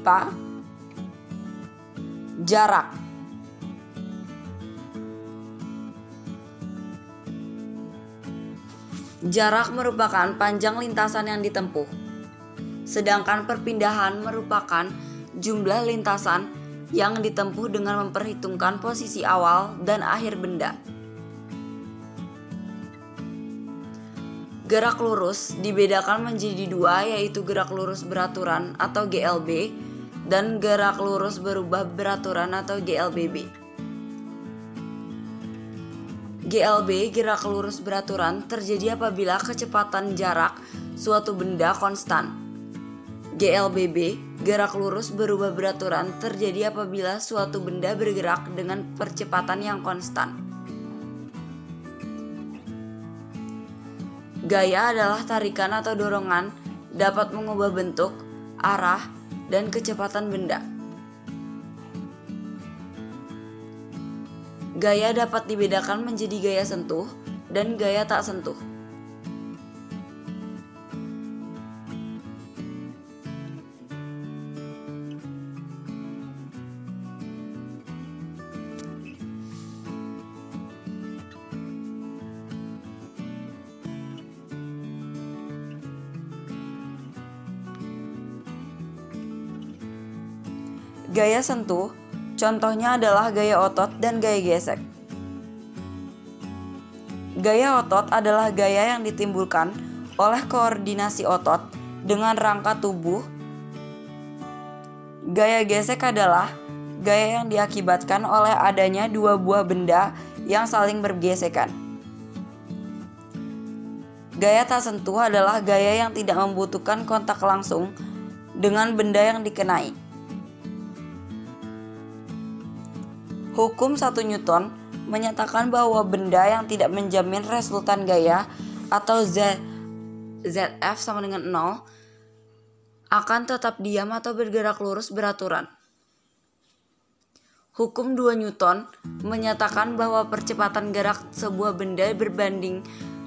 berupa jarak. Jarak merupakan panjang lintasan yang ditempuh, sedangkan perpindahan merupakan jumlah lintasan yang ditempuh dengan memperhitungkan posisi awal dan akhir benda. Gerak lurus dibedakan menjadi dua, yaitu gerak lurus beraturan atau GLB dan gerak lurus berubah beraturan atau GLBB. GLB, gerak lurus beraturan, terjadi apabila kecepatan jarak suatu benda konstan. GLBB, gerak lurus berubah beraturan, terjadi apabila suatu benda bergerak dengan percepatan yang konstan. Gaya adalah tarikan atau dorongan, dapat mengubah bentuk, arah, dan kecepatan benda. Gaya dapat dibedakan menjadi gaya sentuh dan gaya tak sentuh. Gaya sentuh, contohnya adalah gaya otot dan gaya gesek. Gaya otot adalah gaya yang ditimbulkan oleh koordinasi otot dengan rangka tubuh. Gaya gesek adalah gaya yang diakibatkan oleh adanya dua buah benda yang saling bergesekan. Gaya tak sentuh adalah gaya yang tidak membutuhkan kontak langsung dengan benda yang dikenai. Hukum 1 Newton menyatakan bahwa benda yang tidak menjamin resultan gaya atau ZF sama dengan 0 akan tetap diam atau bergerak lurus beraturan. Hukum 2 Newton menyatakan bahwa percepatan gerak sebuah benda berbanding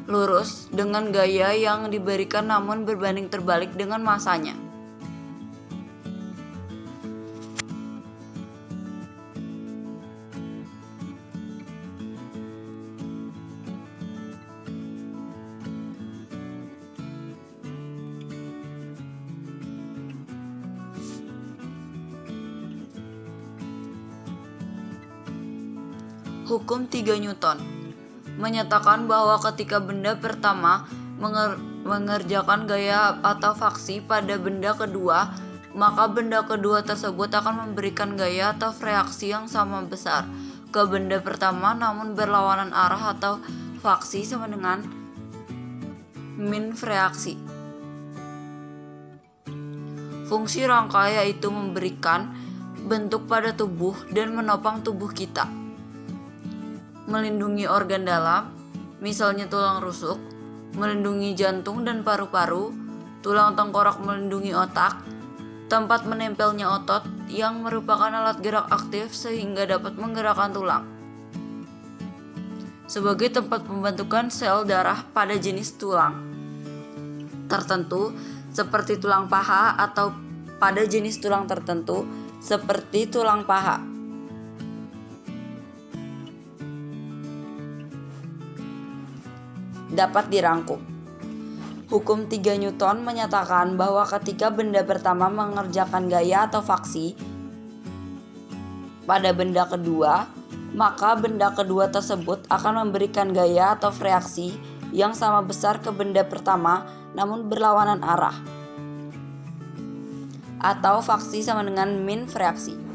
lurus dengan gaya yang diberikan namun berbanding terbalik dengan masanya. Hukum 3 Newton menyatakan bahwa ketika benda pertama mengerjakan gaya atau faksi pada benda kedua, maka benda kedua tersebut akan memberikan gaya atau reaksi yang sama besar ke benda pertama namun berlawanan arah atau faksi sama dengan min reaksi. Fungsi rangka yaitu memberikan bentuk pada tubuh dan menopang tubuh kita, melindungi organ dalam, misalnya tulang rusuk, melindungi jantung dan paru-paru, tulang tengkorak melindungi otak, tempat menempelnya otot yang merupakan alat gerak aktif sehingga dapat menggerakkan tulang, sebagai tempat pembentukan sel darah pada jenis tulang tertentu seperti tulang paha atau pada jenis tulang tertentu seperti tulang paha. Dapat dirangkum. Hukum 3 Newton menyatakan bahwa ketika benda pertama mengerjakan gaya atau faksi pada benda kedua, maka benda kedua tersebut akan memberikan gaya atau reaksi yang sama besar ke benda pertama namun berlawanan arah, atau faksi sama dengan min reaksi.